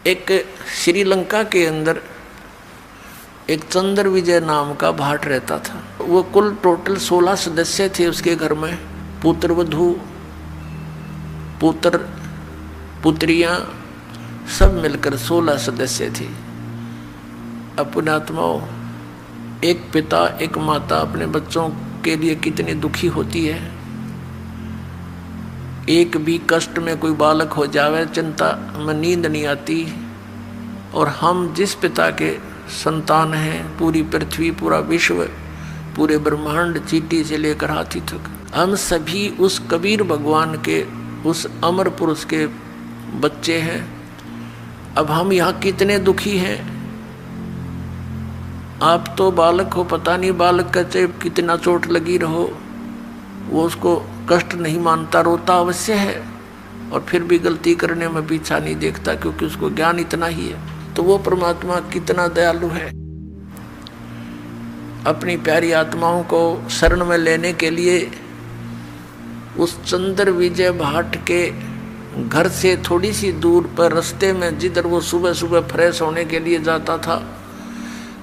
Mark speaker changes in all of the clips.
Speaker 1: एक श्रीलंका के अंदर एक चंद्र विजय नाम का भाट रहता था। वो कुल टोटल 16 सदस्य थे उसके घर में, पुत्र वधू पुत्र पुत्रियां सब मिलकर 16 सदस्य थे। अपने आत्माओं, एक पिता एक माता अपने बच्चों के लिए कितनी दुखी होती है। एक भी कष्ट में कोई बालक हो जावे चिंता में नींद नहीं आती। और हम जिस पिता के संतान हैं, पूरी पृथ्वी पूरा विश्व पूरे ब्रह्मांड चींटी से लेकर हाथी तक, हम सभी उस कबीर भगवान के उस अमर पुरुष के बच्चे हैं। अब हम यहाँ कितने दुखी हैं। आप तो बालक हो, पता नहीं बालक का चाहे कितना चोट लगी रहो, वो उसको कष्ट नहीं मानता, रोता अवश्य है और फिर भी गलती करने में पीछा नहीं देखता, क्योंकि उसको ज्ञान इतना ही है। तो वो परमात्मा कितना दयालु है। अपनी प्यारी आत्माओं को शरण में लेने के लिए उस चंद्र विजय भाट के घर से थोड़ी सी दूर पर रास्ते में, जिधर वो सुबह सुबह फ्रेश होने के लिए जाता था,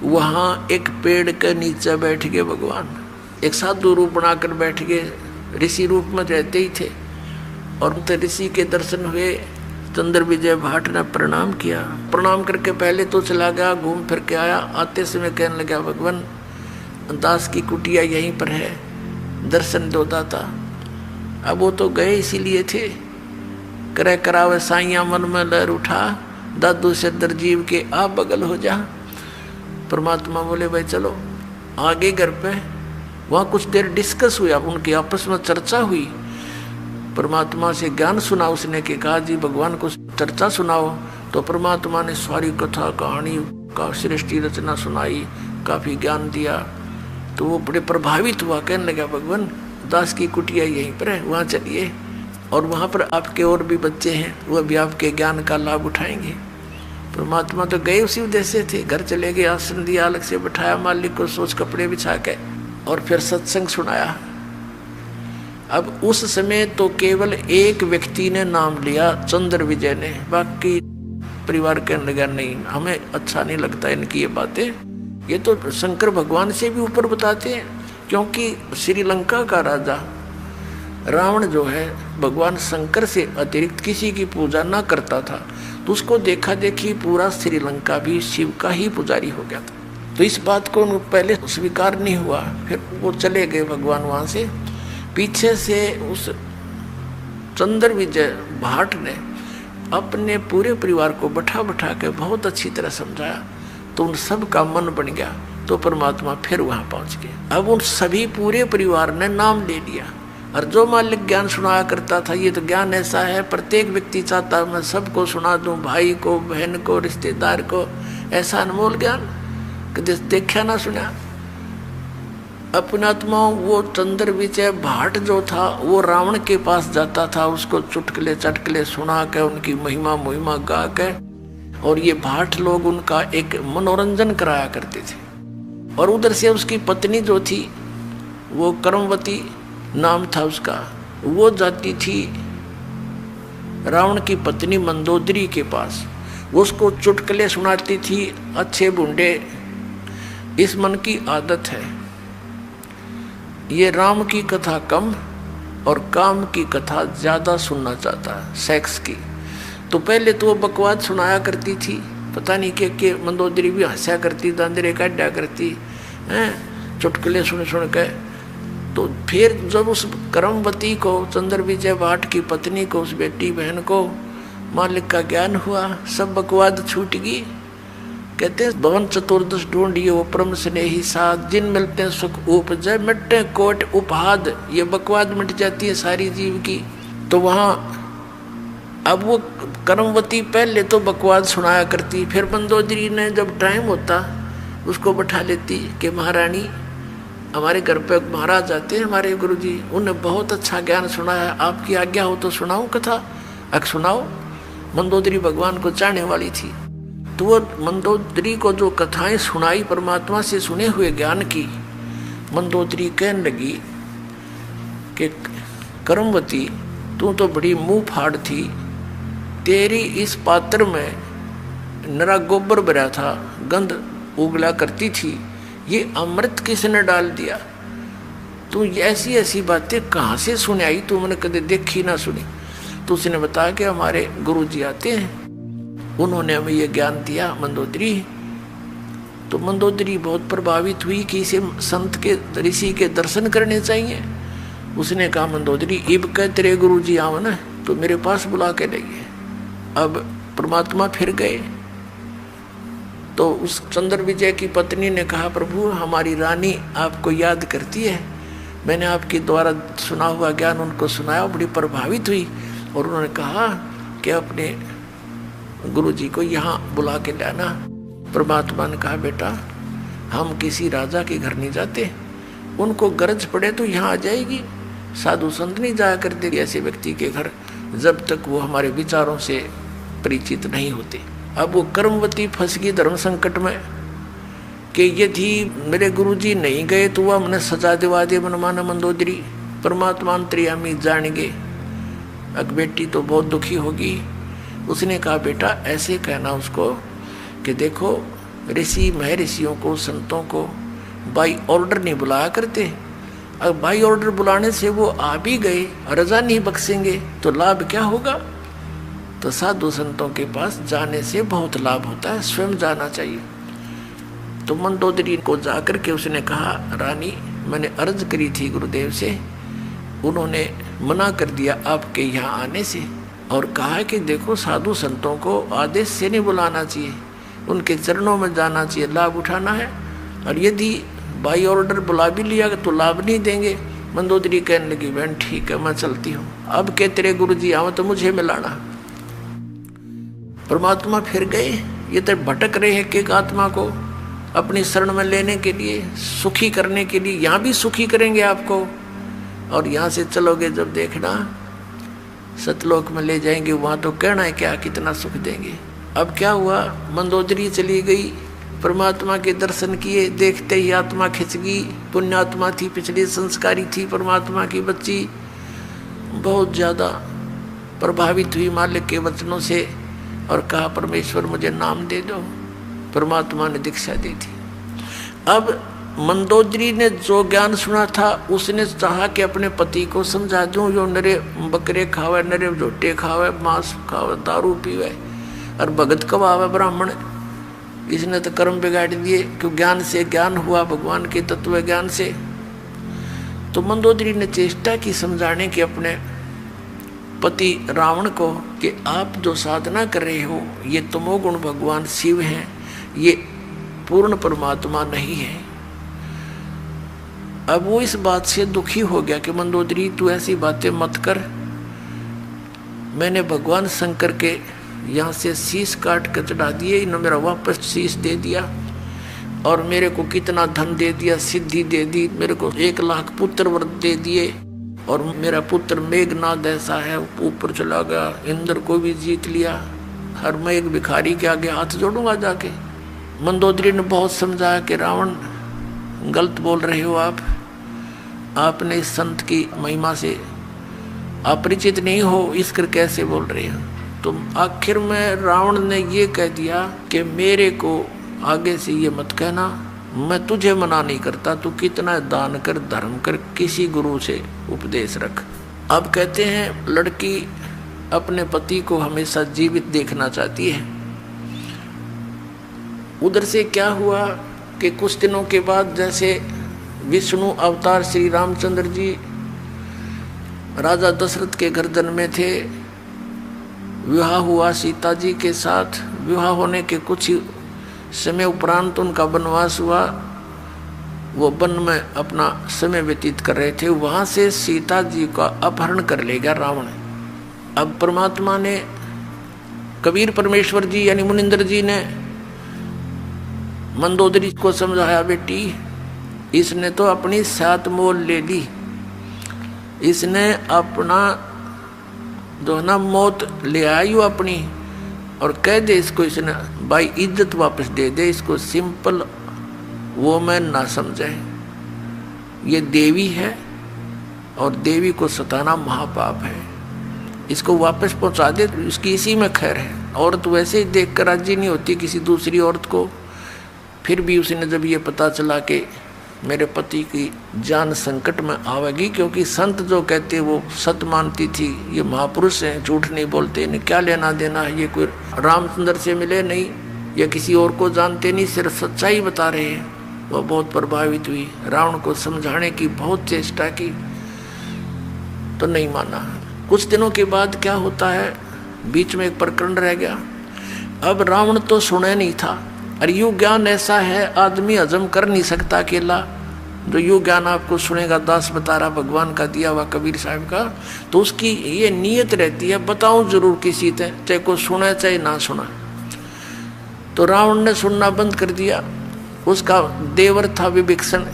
Speaker 1: वहाँ एक पेड़ के नीचे बैठ गए भगवान। एक साधु रूप बनाकर बैठ गए, ऋषि रूप में रहते ही थे। और ऋषि के दर्शन हुए। चंद्र विजय भाट ने प्रणाम किया। प्रणाम करके पहले तो चला गया, घूम फिर के आया। आते समय कहने लगा, भगवान दास की कुटिया यहीं पर है, दर्शन दो दाता। अब वो तो गए इसीलिए थे। करे करावे साइया मन में लहर उठा, दादू से दरजीव के आप बगल हो जा। परमात्मा बोले, भाई चलो आगे घर पे। वहाँ कुछ देर डिस्कस हुआ, उनकी आपस में चर्चा हुई। परमात्मा से ज्ञान सुना उसने कि कहा जी भगवान को चर्चा सुनाओ। तो परमात्मा ने सारी कथा कहानी का सृष्टि रचना सुनाई, काफ़ी ज्ञान दिया। तो वो बड़े प्रभावित हुआ, कहने लगा भगवान दास की कुटिया यहीं पर है, वहाँ चलिए। और वहाँ पर आपके और भी बच्चे हैं, वह भी आपके ज्ञान का लाभ उठाएंगे। परमात्मा तो गए उसी उद्देश्य थे। घर चले गए, आसन दिया, अलग से बैठाया मालिक को, सोच कपड़े बिछा के, और फिर सत्संग सुनाया। अब उस समय तो केवल एक व्यक्ति ने नाम लिया, चंद्र विजय ने। बाकी परिवार कहने लगा नहीं, हमें अच्छा नहीं लगता इनकी ये बातें, ये तो शंकर भगवान से भी ऊपर बताते हैं। क्योंकि श्रीलंका का राजा रावण जो है, भगवान शंकर से अतिरिक्त किसी की पूजा ना करता था। तो उसको देखा देखी पूरा श्रीलंका भी शिव का ही पुजारी हो गया था। तो इस बात को पहले स्वीकार नहीं हुआ। फिर वो चले गए भगवान वहाँ से। पीछे से उस चंद्र विजय भाट ने अपने पूरे परिवार को बैठा बैठा के बहुत अच्छी तरह समझाया। तो उन सब का मन बन गया। तो परमात्मा फिर वहाँ पहुँच गए। अब उन सभी पूरे परिवार ने नाम ले लिया। और जो मालिक ज्ञान सुनाया करता था, ये तो ज्ञान ऐसा है, प्रत्येक व्यक्ति चाहता मैं सबको सुना दूं, भाई को, बहन को, रिश्तेदार को। ऐसा अनमोल ज्ञान कभी देखा ना सुना। अपना आत्माओं, वो चंद्र विजय भाट जो था, वो रावण के पास जाता था, उसको चुटकले चटकले सुना के, उनकी महिमा मुहिमा गा के, और ये भाट लोग उनका एक मनोरंजन कराया करते थे। और उधर से उसकी पत्नी जो थी, वो कर्मवती नाम था उसका, वो जाती थी रावण की पत्नी मंदोदरी के पास। वो उसको चुटकुले सुनाती थी, अच्छे बूढ़े। इस मन की आदत है, ये राम की कथा कम और काम की कथा ज़्यादा सुनना चाहता है, सेक्स की। तो पहले तो वो बकवाद सुनाया करती थी, पता नहीं के मंदोदरी भी हंसा करती, दांदरे काटा करती हैं, चुटकुले सुन सुन के। तो फिर जब उस कर्मवती को, चंद्र विजय भाट की पत्नी को, उस बेटी बहन को मालिक का ज्ञान हुआ, सब बकवाद छूट गई। कहते भवन चतुर्दश ढूंढियो परम स्नेही साथ, जिन मिलते सुख उपजय मिटते कोट उपहाद। ये बकवाद मिट जाती है सारी जीव की। तो वहाँ अब वो कर्मवती पहले तो बकवाद सुनाया करती, फिर मंदोदरी ने जब टाइम होता उसको बैठा लेती कि महारानी हमारे घर पे महाराज आते हैं, हमारे गुरुजी, उन्हें बहुत अच्छा ज्ञान सुनाया, आपकी आज्ञा हो तो सुनाऊं कथा। सुनाओ। मंदोदरी भगवान को चाहने वाली थी। तो वो मंदोदरी को जो कथाएं सुनाई परमात्मा से सुने हुए ज्ञान की, मंदोदरी कहने लगी कि कर्मवती तू तो बड़ी मुंह फाड़ थी, तेरी इस पात्र में नरा गोबर भरा था, गंध उगला करती थी, ये अमृत किसने डाल दिया? तू ऐसी ऐसी बातें कहाँ से सुन आई? तू मैंने कभी देखी ना सुनी। तो उसने बताया कि हमारे गुरुजी आते हैं, उन्होंने हमें ये ज्ञान दिया मंदोदरी। तो मंदोदरी बहुत प्रभावित हुई कि इसे संत के ऋषि के दर्शन करने चाहिए। उसने कहा मंदोदरी इब कह तेरे गुरुजी आओ ना तो मेरे पास बुला के लाइए। अब परमात्मा फिर गए तो उस चंद्र विजय की पत्नी ने कहा प्रभु हमारी रानी आपको याद करती है, मैंने आपके द्वारा सुना हुआ ज्ञान उनको सुनाया, बड़ी प्रभावित हुई और उन्होंने कहा कि अपने गुरुजी को यहाँ बुला के लाना। परमात्मा ने कहा बेटा हम किसी राजा के घर नहीं जाते, उनको गरज पड़े तो यहाँ आ जाएगी, साधु संत नहीं जाया करते ऐसे व्यक्ति के घर जब तक वो हमारे विचारों से परिचित नहीं होते। अब वो कर्मवती फंस गई धर्म संकट में कि यदि मेरे गुरुजी नहीं गए तो वह हमने सजा दिवा दे मनमाना मंदोदरी। परमात्मा अंतर्यामी जानेंगे। अब बेटी तो बहुत दुखी होगी। उसने कहा बेटा ऐसे कहना उसको कि देखो ऋषि महर्षियों को संतों को बाई ऑर्डर नहीं बुलाया करते, अब बाई ऑर्डर बुलाने से वो आ भी गए रजा नहीं बख्शेंगे तो लाभ क्या होगा? तो साधु संतों के पास जाने से बहुत लाभ होता है, स्वयं जाना चाहिए। तो मंदोदरी को जाकर के उसने कहा रानी मैंने अर्ज करी थी गुरुदेव से, उन्होंने मना कर दिया आपके यहाँ आने से और कहा कि देखो साधु संतों को आदेश से नहीं बुलाना चाहिए, उनके चरणों में जाना चाहिए, लाभ उठाना है। और यदि बाई ऑर्डर बुला भी लिया तो लाभ नहीं देंगे। मंदोदरी कहने लगी बहन ठीक है मैं चलती हूँ, अब के तेरे गुरुजी आओ तो मुझे मिलाना। परमात्मा फिर गए, ये तो भटक रहे हैं एक आत्मा को अपनी शरण में लेने के लिए, सुखी करने के लिए। यहाँ भी सुखी करेंगे आपको और यहाँ से चलोगे जब देखना सतलोक में ले जाएंगे, वहाँ तो कहना है क्या कितना सुख देंगे। अब क्या हुआ मंदोदरी चली गई, परमात्मा के दर्शन किए, देखते ही आत्मा खिंच गई। पुण्यात्मा थी, पिछली संस्कारी थी, परमात्मा की बच्ची, बहुत ज़्यादा प्रभावित हुई मालिक के वचनों से और कहा परमेश्वर मुझे नाम दे दो। परमात्मा ने दीक्षा दी थी। अब मंदोदरी ने जो ज्ञान सुना था उसने चाहा कि अपने पति को समझा दूं, जो नरे बकरे खावे, नरे झोटे खावे, मांस खावे, दारू पीवे और भगत कवावे ब्राह्मण, इसने तो कर्म बिगाड़ दिए। क्यों ज्ञान से ज्ञान हुआ भगवान के तत्व ज्ञान से। तो मंदोदरी ने चेष्टा की समझाने की अपने पति रावण को कि आप जो साधना कर रहे हो ये तमोगुण भगवान शिव हैं, ये पूर्ण परमात्मा नहीं है। अब वो इस बात से दुखी हो गया कि मंदोदरी तू ऐसी बातें मत कर, मैंने भगवान शंकर के यहाँ से शीश काट कर चढ़ा दिए, इन्होंने मेरा वापस शीश दे दिया और मेरे को कितना धन दे दिया, सिद्धि दे दी, मेरे को 1 लाख पुत्र व्रत दे दिए और मेरा पुत्र मेघनाद ऐसा है ऊपर चला गया, इंद्र को भी जीत लिया, हर मैं एक भिखारी के आगे हाथ जोड़ूंगा जाके। मंदोदरी ने बहुत समझाया कि रावण गलत बोल रहे हो आपने इस संत की महिमा से अपरिचित नहीं हो, इसकर कैसे बोल रहे हो। तो आखिर में रावण ने ये कह दिया कि मेरे को आगे से ये मत कहना, मैं तुझे मना नहीं करता, तू कितना दान कर धर्म कर, किसी गुरु से उपदेश रख। अब कहते हैं लड़की अपने पति को हमेशा जीवित देखना चाहती है। उधर से क्या हुआ कि कुछ दिनों के बाद जैसे विष्णु अवतार श्री रामचंद्र जी राजा दशरथ के गर्दन में थे, विवाह हुआ सीता जी के साथ। विवाह होने के कुछ समय उपरांत उनका वनवास हुआ, वो वन में अपना समय व्यतीत कर रहे थे, वहाँ से सीता जी का अपहरण कर ले गया रावण। अब परमात्मा ने, कबीर परमेश्वर जी यानी मुनिंदर जी ने मंदोदरी को समझाया बेटी इसने तो अपनी सात मोल ले ली, इसने अपना जो है ना मौत ले आई वो अपनी, और कह दे इसको इसने भाई इज्जत वापस दे दे, इसको सिंपल वो मैं ना समझे, ये देवी है और देवी को सताना महापाप है, इसको वापस पहुंचा दे, इसकी इसी में खैर है। औरत वैसे ही देख कर राजी नहीं होती किसी दूसरी औरत को। फिर भी उसने जब ये पता चला कि मेरे पति की जान संकट में आवेगी, क्योंकि संत जो कहते वो सत्य मानती थी, ये महापुरुष हैं, झूठ नहीं बोलते, इन्हें क्या लेना देना है, ये कोई रामचंद्र से मिले नहीं या किसी और को जानते नहीं, सिर्फ सच्चाई बता रहे हैं। वह बहुत प्रभावित हुई, रावण को समझाने की बहुत चेष्टा की तो नहीं माना। कुछ दिनों के बाद क्या होता है, बीच में एक प्रकरण रह गया। अब रावण तो सुने नहीं था, और यू ज्ञान ऐसा है आदमी हजम कर नहीं सकता अकेला। जो यू ज्ञान आपको सुनेगा, दास बता रहा, भगवान का दिया हुआ कबीर साहब का, तो उसकी ये नीयत रहती है बताऊं जरूर किसी से, चाहे को सुना चाहे ना सुना। तो रावण ने सुनना बंद कर दिया। उसका देवर था विभीषण,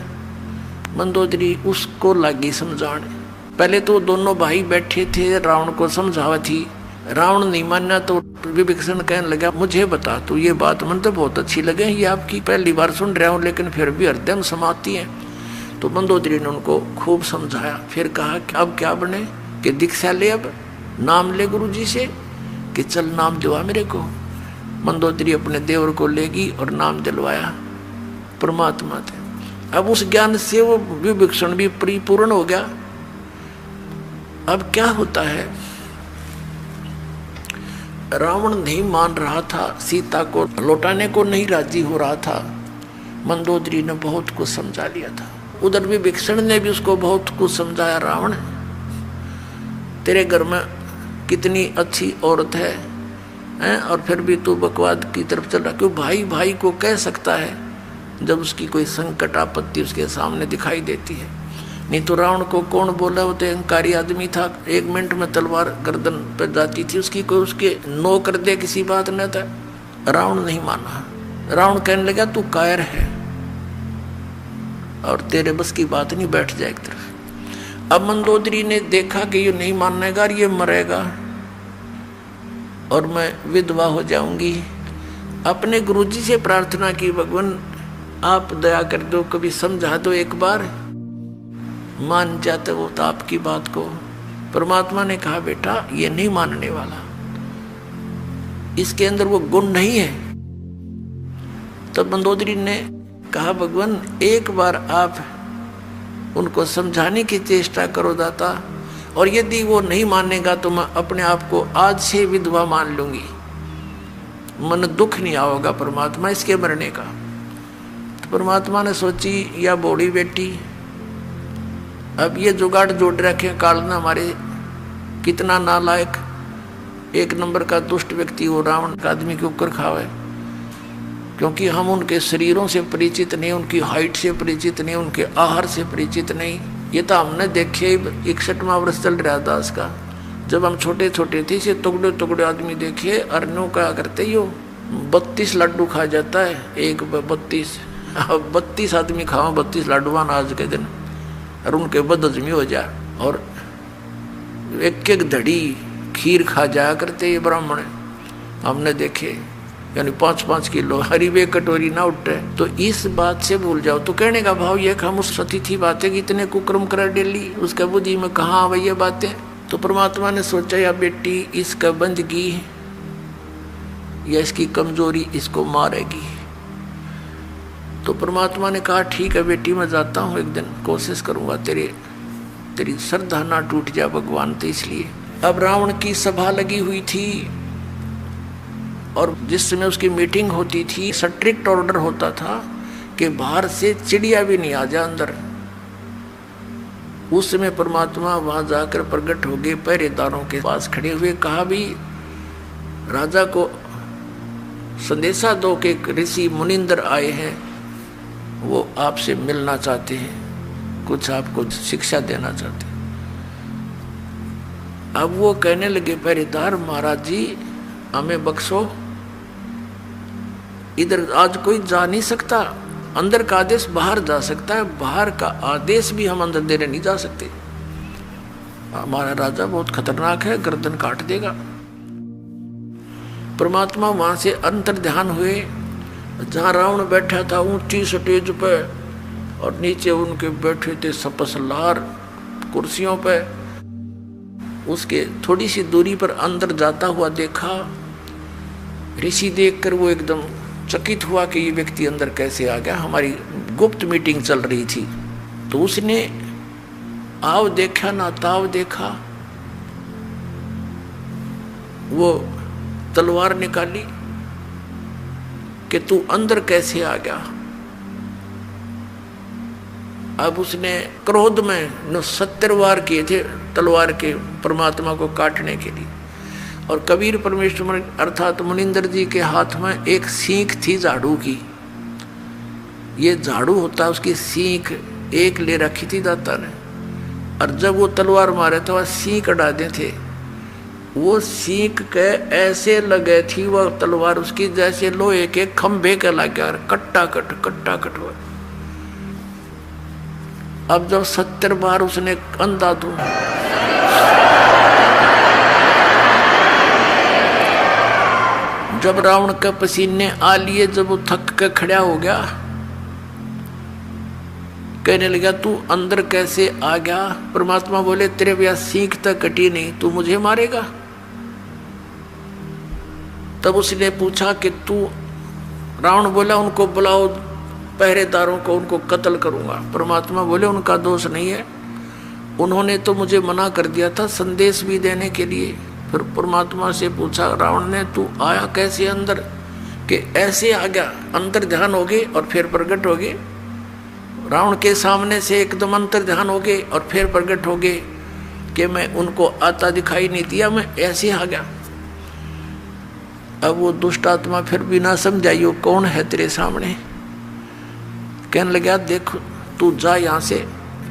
Speaker 1: मंदोदरी, उसको लगी समझाने। पहले तो दोनों भाई बैठे थे, रावण को समझावा थी, रावण नहीं माना तो विभीषण कहने लगा मुझे बता तू ये बात, मन तो बहुत अच्छी लगे, ये आपकी पहली बार सुन रहा हूँ लेकिन फिर भी हृदय में समाती है। तो मंदोदरी ने उनको खूब समझाया। फिर कहा कि अब क्या बने कि दीक्षा ले, अब नाम ले गुरु जी से कि चल नाम दिलवा मेरे को। मंदोदरी अपने देवर को लेगी और नाम दिलवाया परमात्मा थे। अब उस ज्ञान से वो विभीषण भी परिपूर्ण हो गया। अब क्या होता है, रावण नहीं मान रहा था, सीता को लौटाने को नहीं राजी हो रहा था। मंदोदरी ने बहुत कुछ समझा लिया था। उधर विभीषण ने भी उसको बहुत कुछ समझाया, रावण तेरे घर में कितनी अच्छी औरत है, और फिर भी तू बकवाद की तरफ चल रहा। क्यों भाई भाई को कह सकता है जब उसकी कोई संकट आपत्ति उसके सामने दिखाई देती है। नहीं तो रावण को कौन बोला, वो तो अहंकारी आदमी था, 1 मिनट में तलवार गर्दन पर जाती थी उसकी, कोई उसके नो कर दे किसी बात न था। रावण नहीं माना। रावण कहने लगा तू कायर है और तेरे बस की बात नहीं, बैठ जाए एक तरफ। अब मंदोदरी ने देखा कि ये नहीं मानेगा, ये मरेगा और मैं विधवा हो जाऊंगी। अपने गुरुजी से प्रार्थना की, भगवान आप दया कर दो, कभी समझा दो, एक बार मान जाते वो तो आपकी बात को। परमात्मा ने कहा बेटा ये नहीं मानने वाला, इसके अंदर वो गुण नहीं है। तब मंदोदरी ने कहा भगवान एक बार आप उनको समझाने की चेष्टा करो दाता, और यदि वो नहीं मानेगा तो मैं अपने आप को आज से विधवा मान लूंगी, मन दुख नहीं आओगा परमात्मा इसके मरने का। तो परमात्मा ने सोची या बूढ़ी बेटी, अब ये जुगाड़ जोड़ रखे कालना हमारे, कितना नालायक 1 नंबर का दुष्ट व्यक्ति वो रावण का आदमी के ऊपर खावे, क्योंकि हम उनके शरीरों से परिचित नहीं, उनकी हाइट से परिचित नहीं, उनके आहार से परिचित नहीं। ये तो हमने देखे 61वां वर्ष चल रहा दास का, जब हम छोटे छोटे थे से टुकड़े टुकड़े आदमी देखे, अरनों का करते ही 32 लड्डू खा जाता है, एक 32 आदमी खाओ 32 लड्डुआन आज के दिन, और उनके बदहजमी हो जाए, और 1-1 धड़ी खीर खा जाया करते ये ब्राह्मण हमने देखे, यानी 5-5 किलो हरी वे कटोरी ना उठे। तो इस बात से भूल जाओ। तो कहने का भाव ये हम उस सती बातें इतने कुक्रम करा डेली, उसका बुद्धि में कहाँ आवे ये बातें। तो परमात्मा ने सोचा या बेटी इसका बंदगी या इसकी कमजोरी इसको मारेगी। तो परमात्मा ने कहा ठीक है बेटी मैं जाता हूँ, एक दिन कोशिश करूंगा तेरी श्रद्धा ना टूट जाए भगवान। तो इसलिए अब रावण की सभा लगी हुई थी, और जिस समय उसकी मीटिंग होती थी स्ट्रिक्ट ऑर्डर होता था कि बाहर से चिड़िया भी नहीं आ जाए अंदर। उस समय परमात्मा वहां जाकर प्रकट हो गए, पहरेदारों के पास खड़े हुए, कहा भी राजा को संदेशा दो कि ऋषि मुनिंदर आए हैं, वो आपसे मिलना चाहते हैं, कुछ आपको शिक्षा देना चाहते हैं। अब वो कहने लगे पहरेदार महाराज जी हमें बख्शो, इधर आज कोई जा नहीं सकता, अंदर का आदेश बाहर जा सकता है, बाहर का आदेश भी हम अंदर देने नहीं जा सकते, हमारा राजा बहुत खतरनाक है, गर्दन काट देगा। परमात्मा वहां से अंतर ध्यान हुए, जहां रावण बैठा था ऊंची स्टेज पे, और नीचे उनके बैठे थे सपसलार कुर्सियों पे, उसके थोड़ी सी दूरी पर अंदर जाता हुआ देखा ऋषि देखकर वो एकदम चकित हुआ कि ये व्यक्ति अंदर कैसे आ गया। हमारी गुप्त मीटिंग चल रही थी, तो उसने आव देखा ना ताव देखा, वो तलवार निकाली कि तू अंदर कैसे आ गया। अब उसने क्रोध में 70 वार किए थे तलवार के परमात्मा को काटने के लिए। और कबीर परमेश्वर अर्थात मुनिंदर जी के हाथ में एक सीख थी झाड़ू की। ये झाड़ू होता, उसकी सीख एक ले रखी थी दाता ने, और जब वो तलवार मारे तो वह सीख अड़ाते थे। वो सीख के ऐसे लगे थी वह तलवार उसकी जैसे लोहे के खंभे के लगे, कट्टा कट हुआ। अब जब 70 बार उसने अंधा दो, जब रावण के पसीने आ लिए, जब वो थक के खड़ा हो गया, कहने लगा तू अंदर कैसे आ गया। परमात्मा बोले तेरे ब्याह सीख तक कटी नहीं, तू मुझे मारेगा। तब उसने पूछा कि तू, रावण बोला उनको बुलाओ पहरेदारों को, उनको कत्ल करूंगा। परमात्मा बोले उनका दोष नहीं है, उन्होंने तो मुझे मना कर दिया था संदेश भी देने के लिए। फिर परमात्मा से पूछा रावण ने तू आया कैसे अंदर, कि ऐसे आ गया, अंतर ध्यान हो गए और फिर प्रकट हो गए। रावण के सामने से एकदम अंतर ध्यान हो गए और फिर प्रकट हो गए कि मैं उनको आता दिखाई नहीं दिया, मैं ऐसे आ गया। अब वो दुष्ट आत्मा फिर भी ना समझाइयो कौन है तेरे सामने। कहने लगा देख तू जा यहाँ से,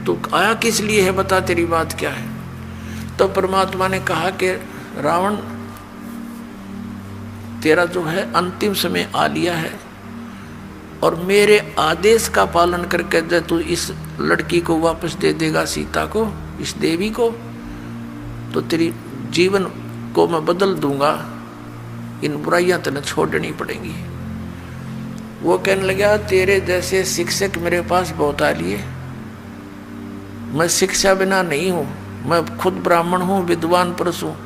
Speaker 1: तू आया किस लिए है, बता तेरी बात क्या है। तो परमात्मा ने कहा कि रावण तेरा जो है अंतिम समय आ लिया है, और मेरे आदेश का पालन करके जब तू इस लड़की को वापस दे देगा, सीता को, इस देवी को, तो तेरी जीवन को मैं बदल दूंगा, इन बुराइयां तेने छोड़नी पड़ेंगी। वो कहने लगा तेरे जैसे शिक्षक मेरे पास बहुत आ लिए, मैं शिक्षा बिना नहीं हूँ, मैं खुद ब्राह्मण हूँ, विद्वान पुरुष हूँ,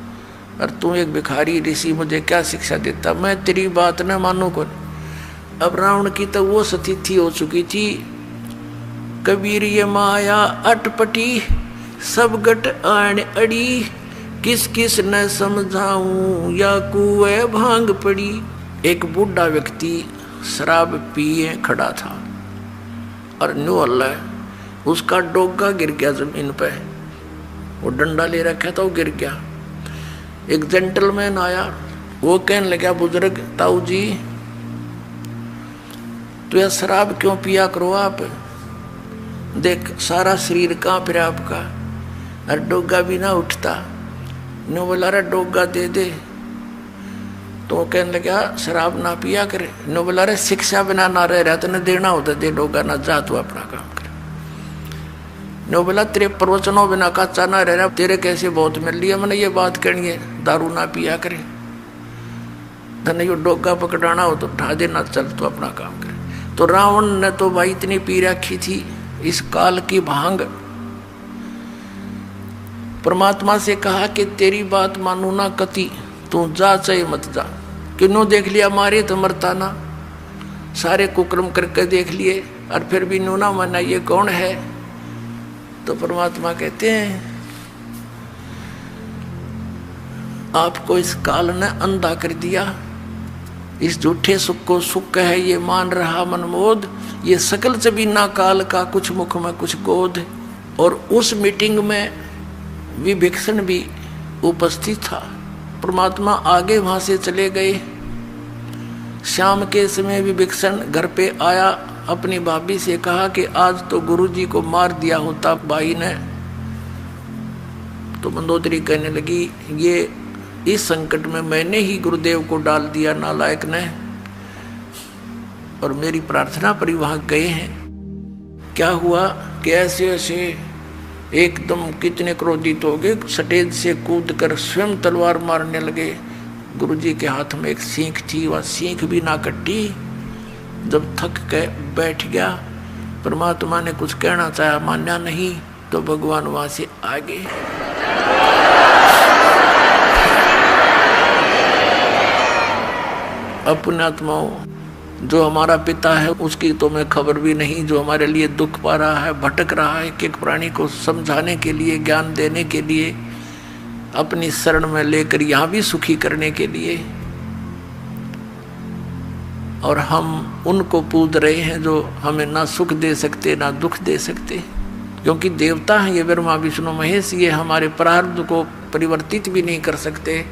Speaker 1: और तू एक भिखारी ऋषि, मुझे क्या शिक्षा देता, मैं तेरी बात न मानू को। अब रावण की तो वो स्थिति हो चुकी थी, कबीर ये माया अटपटी सब गट आण अड़ी, किस किस न समझाऊं या कुएं भांग पड़ी। एक बूढ़ा व्यक्ति शराब पिए खड़ा था और न्यू अल्लाह उसका डोगा गिर गया जमीन पे, वो डंडा ले रखा था, वो गिर गया। एक जेंटलमैन आया, वो कहने लगा बुजुर्ग ताऊ जी तो यह शराब क्यों पिया करो आप, देख सारा शरीर कांप रहा आपका और डोगा भी ना उठता। नो बोला रे डोगा दे दे, तो कहने लगा शराब ना पिया करे। नो बोला रे शिक्षा बिना ना रह रहा, तेने देना होता दे डोगा, ना जा तू अपना काम करे। नो बोला तेरे प्रवचनों बिना कच्चा ना रह रहा, तेरे कैसे बहुत मिल लिया, मैंने ये बात करनी है, दारू ना पिया करे, धने यो डोगा पकड़ाना हो तो उठा देना, चल तू अपना काम करे। तो रावण ने तो भाई इतनी पी रखी थी इस काल की भांग। परमात्मा से कहा कि तेरी बात मानू ना कति, तू जा चाहे मत जा, किन्हों देख लिया मारे तो मरता ना, सारे कुक्रम करके देख लिए और फिर भी नू ना माना, ये कौन है। तो परमात्मा कहते हैं आपको इस काल ने अंधा कर दिया, इस झूठे सुख को सुख है ये मान रहा मनमोद, ये सकल से भी ना काल का कुछ मुख में कुछ गोद। और उस मीटिंग में विभीषण भी उपस्थित था। परमात्मा आगे वहां से चले गए। शाम के समय विभीषण घर पे आया, अपनी भाभी से कहा कि आज तो गुरुजी को मार दिया होता भाई ने। तो मंदोदरी कहने लगी ये इस संकट में मैंने ही गुरुदेव को डाल दिया नालायक ने, और मेरी प्रार्थना पर ही वहां गए हैं। क्या हुआ कि ऐसे ऐसे एकदम कितने क्रोधित हो गए, स्टेज से कूद कर स्वयं तलवार मारने लगे। गुरुजी के हाथ में एक सीख थी, वह सीख भी ना कटी। जब थक के बैठ गया, परमात्मा ने कुछ कहना चाहा, मान्या नहीं, तो भगवान वहां से आ गए। अब पुण्यात्माओं, जो हमारा पिता है उसकी तो मैं खबर भी नहीं, जो हमारे लिए दुख पा रहा है, भटक रहा है, एक एक प्राणी को समझाने के लिए, ज्ञान देने के लिए, अपनी शरण में लेकर यहाँ भी सुखी करने के लिए, और हम उनको पूज रहे हैं जो हमें ना सुख दे सकते ना दुख दे सकते, क्योंकि देवता हैं ये ब्रह्मा विष्णु महेश, ये हमारे प्रारब्ध को परिवर्तित भी नहीं कर सकते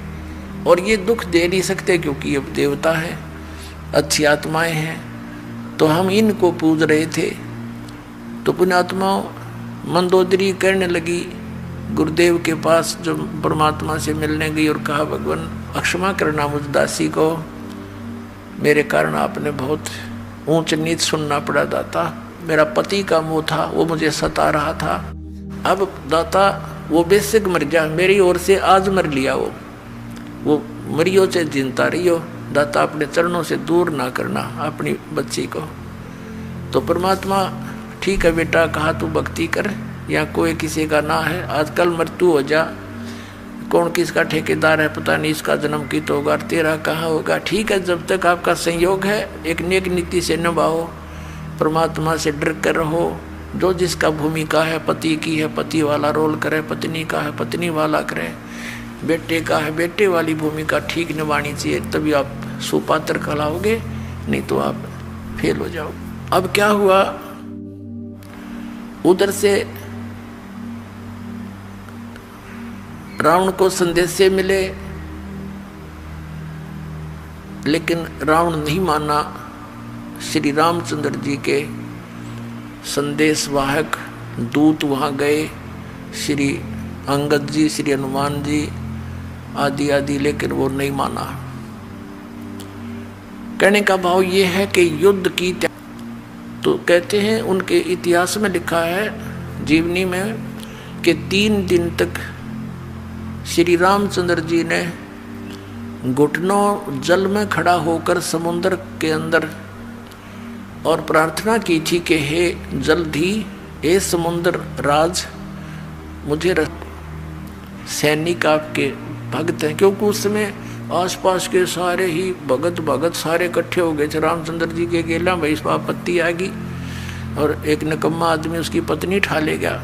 Speaker 1: और ये दुख दे नहीं सकते, क्योंकि ये देवता है, अच्छी आत्माएं हैं। तो हम इनको पूज रहे थे। तो पुण्यात्माओं, मंदोदरी कहने लगी गुरुदेव के पास, जो परमात्मा से मिलने गई, और कहा भगवान क्षमा करना मुझ दासी को, मेरे कारण आपने बहुत ऊंच नीच सुनना पड़ा दाता, मेरा पति का मोह था वो मुझे सता रहा था, अब दाता वो बेशक मर गया, मेरी ओर से आज मर लिया, वो मरियो से जिंदा रहियो दाता, अपने चरणों से दूर ना करना अपनी बच्ची को। तो परमात्मा ठीक है बेटा, कहा तू भक्ति कर, या कोई किसी का ना है, आजकल मृत्यु हो जा, कौन किसका ठेकेदार है पता नहीं, इसका जन्म की तो होगा, तेरा कहाँ होगा, ठीक है जब तक आपका संयोग है एक नेक नीति से निभाओ, परमात्मा से डर कर रहो, जो जिसका भूमिका है, पति की है पति वाला रोल करे, पत्नी का है पत्नी वाला करे, बेटे का है बेटे वाली भूमिका ठीक निभानी चाहिए, तभी आप सुपात्र कहलाओगे, नहीं तो आप फेल हो जाओ। अब क्या हुआ, उधर से रावण को संदेशे मिले, लेकिन रावण नहीं माना। श्री रामचंद्र जी के संदेशवाहक दूत वहाँ गए, श्री अंगद जी, श्री हनुमान जी आदि आदि, लेकिन वो नहीं माना। कहने का भाव ये है कि युद्ध की, तो कहते हैं उनके इतिहास में लिखा है जीवनी में कि 3 दिन तक श्री रामचंद्र जी ने घुटनों जल में खड़ा होकर समुद्र के अंदर और प्रार्थना की थी कि हे जल्दी, हे समुद्र राज, मुझे सैनिक आपके भक्त हैं, क्योंकि उस समय आसपास के सारे ही भगत सारे इकट्ठे हो गए थे। रामचंद्र जी के अकेला भाई इस आपत्ति आ गई और एक निकम्मा आदमी उसकी पत्नी ठा ले गया।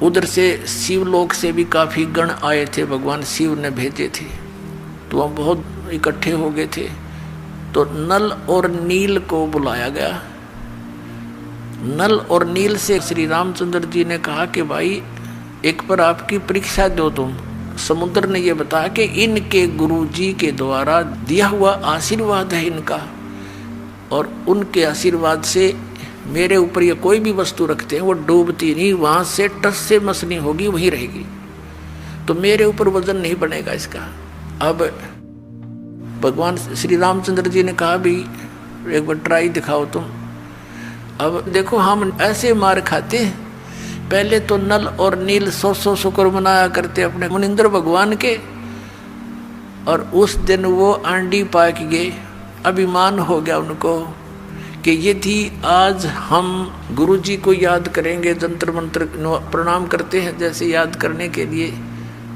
Speaker 1: उधर से शिवलोक से भी काफी गण आए थे, भगवान शिव ने भेजे थे, तो वह बहुत इकट्ठे हो गए थे। तो नल और नील को बुलाया गया। नल और नील से श्री रामचंद्र जी ने कहा कि भाई एक पर आपकी परीक्षा दो तुम। समुद्र ने यह बताया कि इनके गुरुजी के द्वारा दिया हुआ आशीर्वाद है इनका, और उनके आशीर्वाद से मेरे ऊपर ये कोई भी वस्तु रखते हैं वो डूबती नहीं, वहां से टस से मसनी होगी वहीं रहेगी, तो मेरे ऊपर वजन नहीं बनेगा इसका। अब भगवान श्री रामचंद्र जी ने कहा भी एक बार ट्राई दिखाओ तुम। अब देखो हम ऐसे मार खाते, पहले तो नल और नील 100 शुक्र मनाया करते अपने मुनिंद्र भगवान के, और उस दिन वो आंडी पाक गए, अभिमान हो गया उनको कि यदि आज हम गुरु जी को याद करेंगे, जंतर मंत्र प्रणाम करते हैं जैसे याद करने के लिए,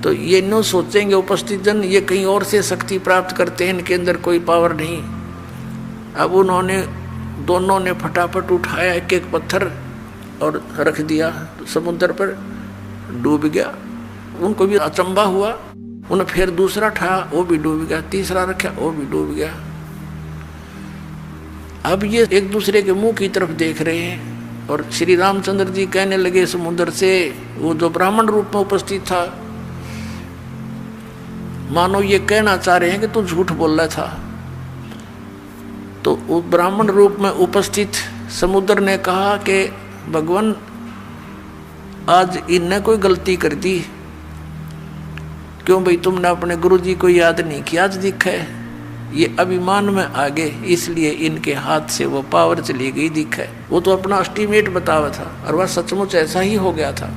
Speaker 1: तो ये न सोचेंगे उपस्थित जन ये कहीं और से शक्ति प्राप्त करते हैं, इनके अंदर कोई पावर नहीं। अब उन्होंने दोनों ने फटाफट उठाया एक एक पत्थर और रख दिया समुद्र पर, डूब गया। उनको भी अचंभा हुआ, उन्हें फिर दूसरा उठाया वो भी डूब गया, तीसरा रखा वो भी डूब गया। अब ये एक दूसरे के मुंह की तरफ देख रहे हैं, और श्री रामचंद्र जी कहने लगे समुद्र से, वो जो ब्राह्मण रूप में उपस्थित था, मानो ये कहना चाह रहे हैं कि तू झूठ बोल रहा था। तो वो ब्राह्मण रूप में उपस्थित समुद्र ने कहा कि भगवान आज इनने कोई गलती कर दी, क्यों भाई तुमने अपने गुरु जी को याद नहीं किया, आज दिखा है ये अभिमान में आ गए, इसलिए इनके हाथ से वो पावर चली गई दिखा है। वो तो अपना एस्टीमेट बतावा था और वह सचमुच ऐसा ही हो गया था।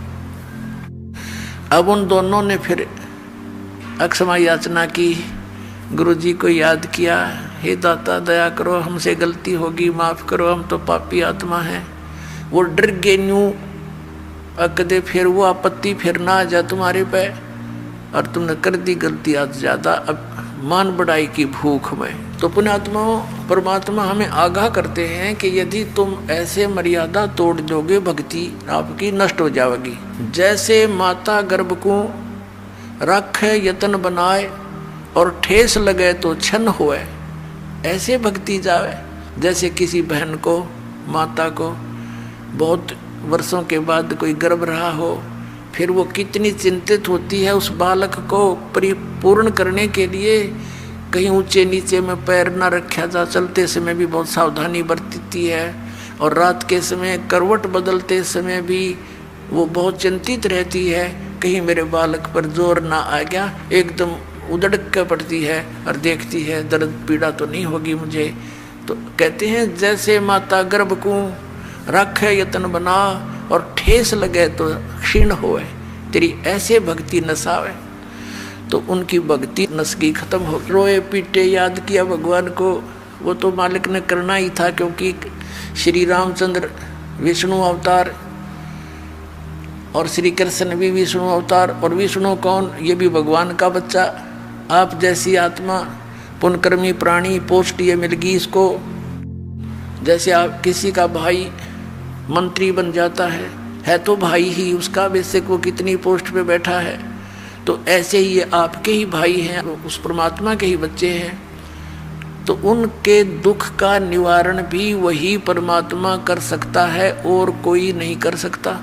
Speaker 1: अब उन दोनों ने फिर अक्षमा याचना की, गुरु जी को याद किया, हे दाता दया करो, हमसे गलती होगी, माफ करो, हम तो पापी आत्मा हैं। वो डर गए न्यू कदे फिर वो आपत्ति फिर ना आ जा तुम्हारे पे, और तुमने कर दी गलती आज ज़्यादा, अब मान बढ़ाई की भूख में। तो पुण्यात्माओं, परमात्मा हमें आगाह करते हैं कि यदि तुम ऐसे मर्यादा तोड़ दोगे, भक्ति आपकी नष्ट हो जाएगी। जैसे माता गर्भ को रखे यतन बनाए और ठेस लगे तो छन होए, ऐसे भक्ति जावे। जैसे किसी बहन को, माता को बहुत वर्षों के बाद कोई गर्भ रहा हो, फिर वो कितनी चिंतित होती है उस बालक को परिपूर्ण करने के लिए। कहीं ऊंचे नीचे में पैर न रखा जा, चलते समय भी बहुत सावधानी बरतती है, और रात के समय करवट बदलते समय भी वो बहुत चिंतित रहती है, कहीं मेरे बालक पर जोर ना आ गया। एकदम उधड़ के पड़ती है और देखती है दर्द पीड़ा तो नहीं होगी मुझे। तो कहते हैं जैसे माता गर्भ को रखे यतन बना और ठेस लगे तो क्षीण होए, तेरी ऐसे भक्ति नसावे। तो उनकी भक्ति नसगी खत्म हो, रोए पीटे याद किया भगवान को। वो तो मालिक ने करना ही था, क्योंकि श्री रामचंद्र विष्णु अवतार और श्री कृष्ण भी विष्णु अवतार। और विष्णु कौन? ये भी भगवान का बच्चा। आप जैसी आत्मा, पुण्यकर्मी प्राणी, पोस्ट ये मिल गई इसको। जैसे आप किसी का भाई मंत्री बन जाता है तो भाई ही उसका, बेशक वो कितनी पोस्ट पे बैठा है। तो ऐसे ही ये आपके ही भाई हैं, उस परमात्मा के ही बच्चे हैं। तो उनके दुख का निवारण भी वही परमात्मा कर सकता है, और कोई नहीं कर सकता।